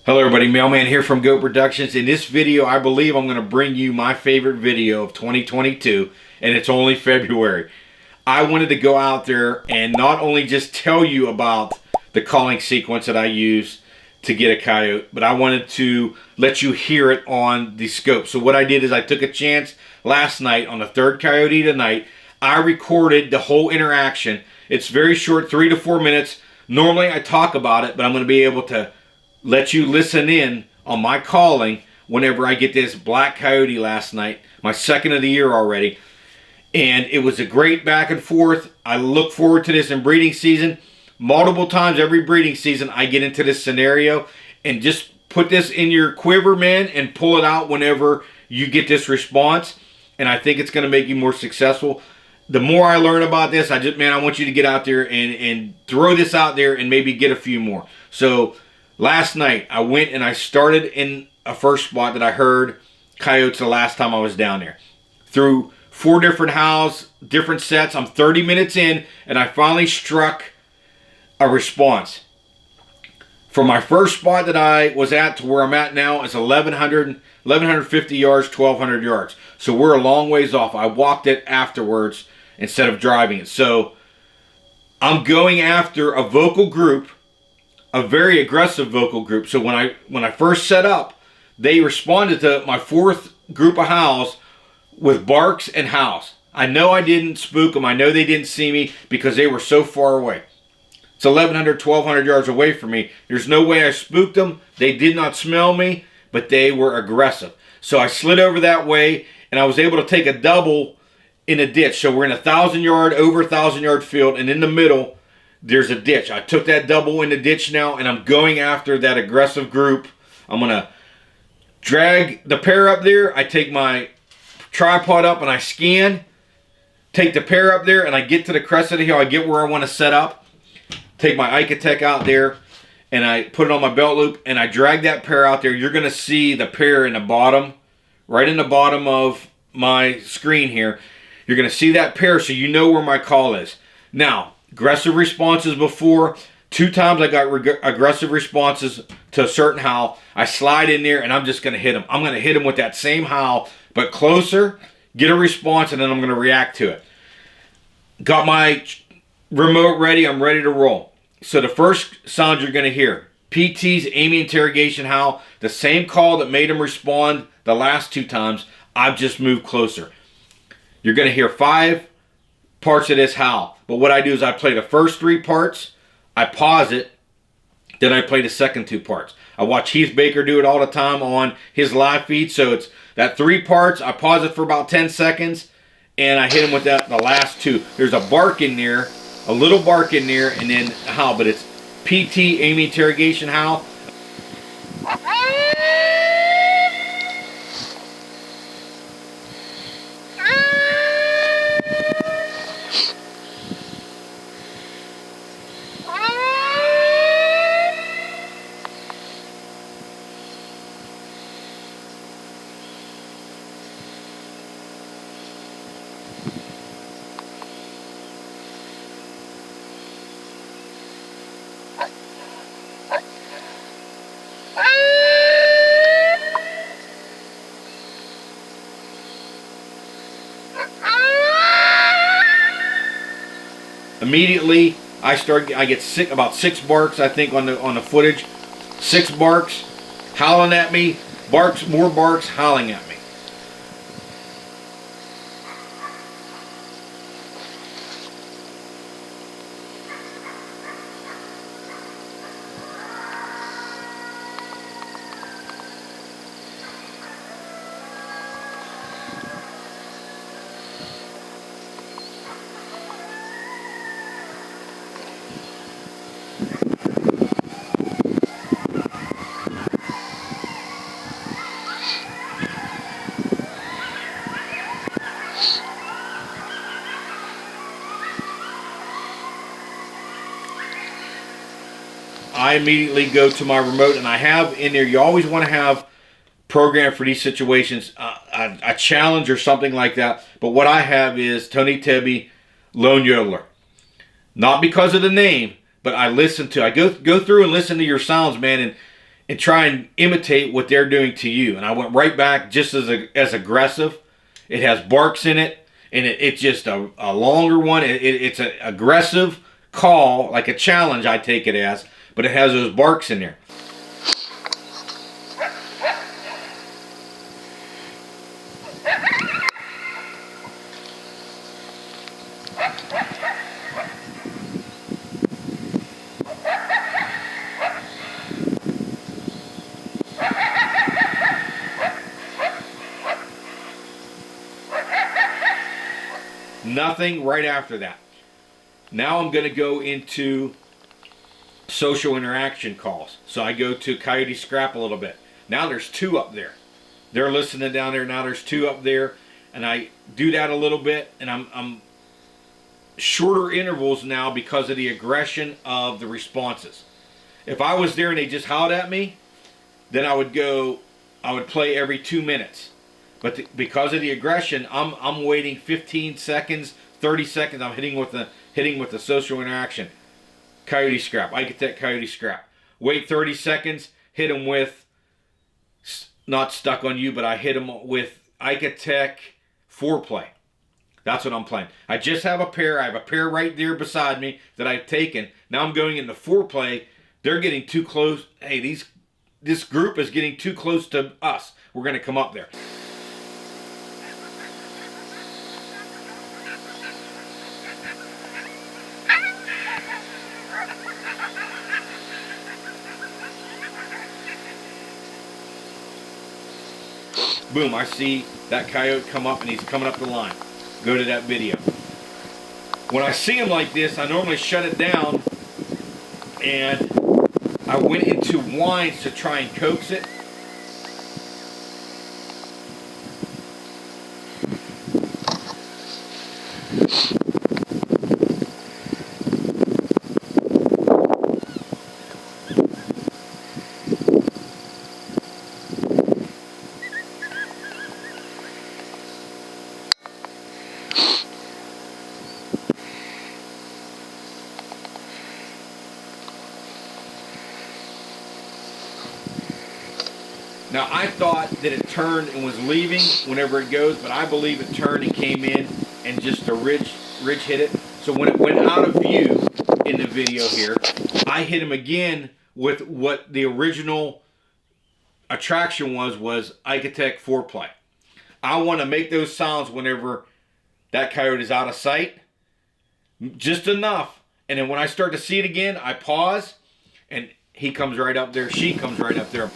Hello everybody, Mailman here from Goat Productions. In this video, I believe I'm going to bring you my favorite video of 2022, and it's only February. I wanted to go out there and not only just tell you about the calling sequence that I use to get a coyote, but I wanted to let you hear it on the scope. So what I did is I took a chance last night on the third coyote tonight. I recorded the whole interaction. It's very short, 3 to 4 minutes. Normally I talk about it, but I'm going to be able to let you listen in on my calling whenever I get this black coyote last night, my second of the year already. And it was a great back and forth. I look forward to this in breeding season. Multiple times every breeding season I get into this scenario, and just put this in your quiver, man, and pull it out whenever you get this response. And I think it's going to make you more successful. The more I learn about this, I want you to get out there and throw this out there and maybe get a few more. So last night, I went and I started in a first spot that I heard coyotes the last time I was down there. Through 4 different howls, different sets, I'm 30 minutes in, and I finally struck a response. From my first spot that I was at to where I'm at now is 1,150 yards, 1,200 yards. So we're a long ways off. I walked it afterwards instead of driving it. So I'm going after a vocal group, a very aggressive vocal group. So when I first set up, they responded to my fourth group of howls with barks and howls. I know I didn't spook them. I know they didn't see me because they were so far away. It's 1,100, 1,200 yards away from me. There's no way I spooked them. They did not smell me, but they were aggressive. So I slid over that way, and I was able to take a double in a ditch. So we're in a 1,000-yard, over 1,000-yard field, and in the middle, there's a ditch. I took that double in the ditch now, and I'm going after that aggressive group. I'm going to drag the pair up there. I take my tripod up, and I scan. Take the pair up there, and I get to the crest of the hill. I get where I want to set up. Take my Icatech out there, and I put it on my belt loop, and I drag that pair out there. You're going to see the pair in the bottom, right in the bottom of my screen here. You're going to see that pair so you know where my call is. Now, aggressive responses before. 2 times I got aggressive responses to a certain howl. I slide in there, and I'm just going to hit them. I'm going to hit them with that same howl, but closer, get a response, and then I'm going to react to it. Got my remote ready. I'm ready to roll. So the first sound you're going to hear, PT's Amy interrogation howl, the same call that made him respond the last 2 times. I've just moved closer. You're going to hear 5 parts of this howl. But what I do is I play the first 3 parts, I pause it, then I play the second 2 parts. I watch Heath Baker do it all the time on his live feed. So it's that 3 parts, I pause it for about 10 seconds, and I hit him with the last 2. There's a bark in there, a little bark in there, and then a howl, but it's PT Amy interrogation howl. Immediately, I get about 6 barks, I think, on the footage. 6 barks, howling at me. Barks, more barks, howling at me. I immediately go to my remote, and I have in there, you always want to have programmed for these situations, a challenge or something like that. But what I have is Tony Tebby, Lone Yodeler. Not because of the name, but I go through and listen to your sounds, man, and try and imitate what they're doing to you. And I went right back just as aggressive. It has barks in it, and it's just a longer one. It's an aggressive call, like a challenge, I take it as, but it has those barks in there. Nothing right after that. Now I'm going to go into social interaction calls. So I go to Coyote Scrap a little bit. Now there's 2 up there. They're listening down there. Now there's 2 up there. And I do that a little bit. And I'm shorter intervals now because of the aggression of the responses. If I was there and they just howled at me, then I would play every 2 minutes. But because of the aggression, I'm waiting 15 seconds, 30 seconds. I'm hitting with the social interaction. Coyote Scrap. I get that Coyote Scrap. Wait 30 seconds. Hit them with, not Stuck on You, but I hit them with Icatech Foreplay. That's what I'm playing. I just have a pair. I have a pair right there beside me that I've taken. Now I'm going into Foreplay. They're getting too close. Hey, this group is getting too close to us. We're going to come up there. Boom, I see that coyote come up and he's coming up the line. Go to that video. When I see him like this, I normally shut it down and I went into whines to try and coax it. Now I thought that it turned and was leaving whenever it goes, but I believe it turned and came in and just the ridge hit it. So when it went out of view in the video here, I hit him again with what the original attraction was Icatech Foreplay. I want to make those sounds whenever that coyote is out of sight, just enough. And then when I start to see it again, I pause and he comes right up there, she comes right up there.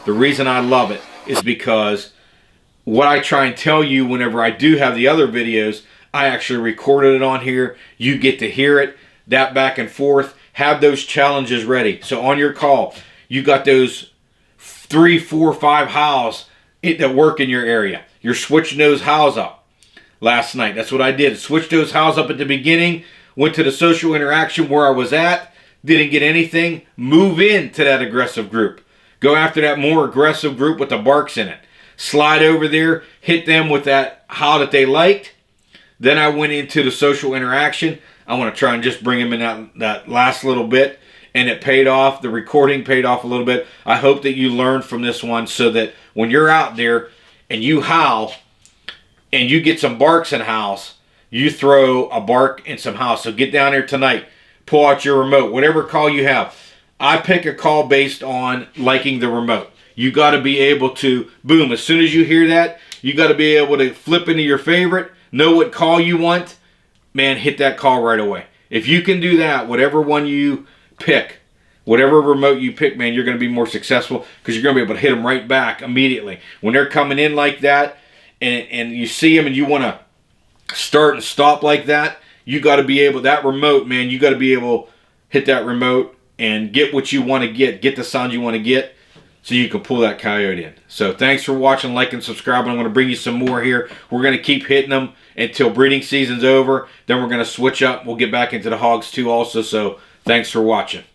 The reason I love it is because what I try and tell you whenever I do have the other videos, I actually recorded it on here. You get to hear it, that back and forth. Have those challenges ready. So on your call, you got those 3, 4, 5 howls that work in your area. You're switching those howls up. Last night, that's what I did. Switched those howls up at the beginning, went to the social interaction where I was at, didn't get anything, move into that aggressive group. Go after that more aggressive group with the barks in it. Slide over there, hit them with that howl that they liked. Then I went into the social interaction. I want to try and just bring them in that last little bit. And it paid off. The recording paid off a little bit. I hope that you learned from this one so that when you're out there and you howl and you get some barks and howls, you throw a bark and some howls. So get down there tonight. Pull out your remote. Whatever call you have. I pick a call based on liking the remote. you got to be able to, boom, as soon as you hear that, you got to be able to flip into your favorite, know what call you want, man, hit that call right away. If you can do that, whatever one you pick, whatever remote you pick, man, you're going to be more successful because you're going to be able to hit them right back immediately. When they're coming in like that and you see them and you want to start and stop like that, you got to be able, that remote, man, you got to be able to hit that remote and get what you want to get the sound you want to get so you can pull that coyote in. So thanks for watching, like and subscribe. I'm going to bring you some more here. We're going to keep hitting them until breeding season's over. Then we're going to switch up. We'll get back into the hogs too also. So thanks for watching.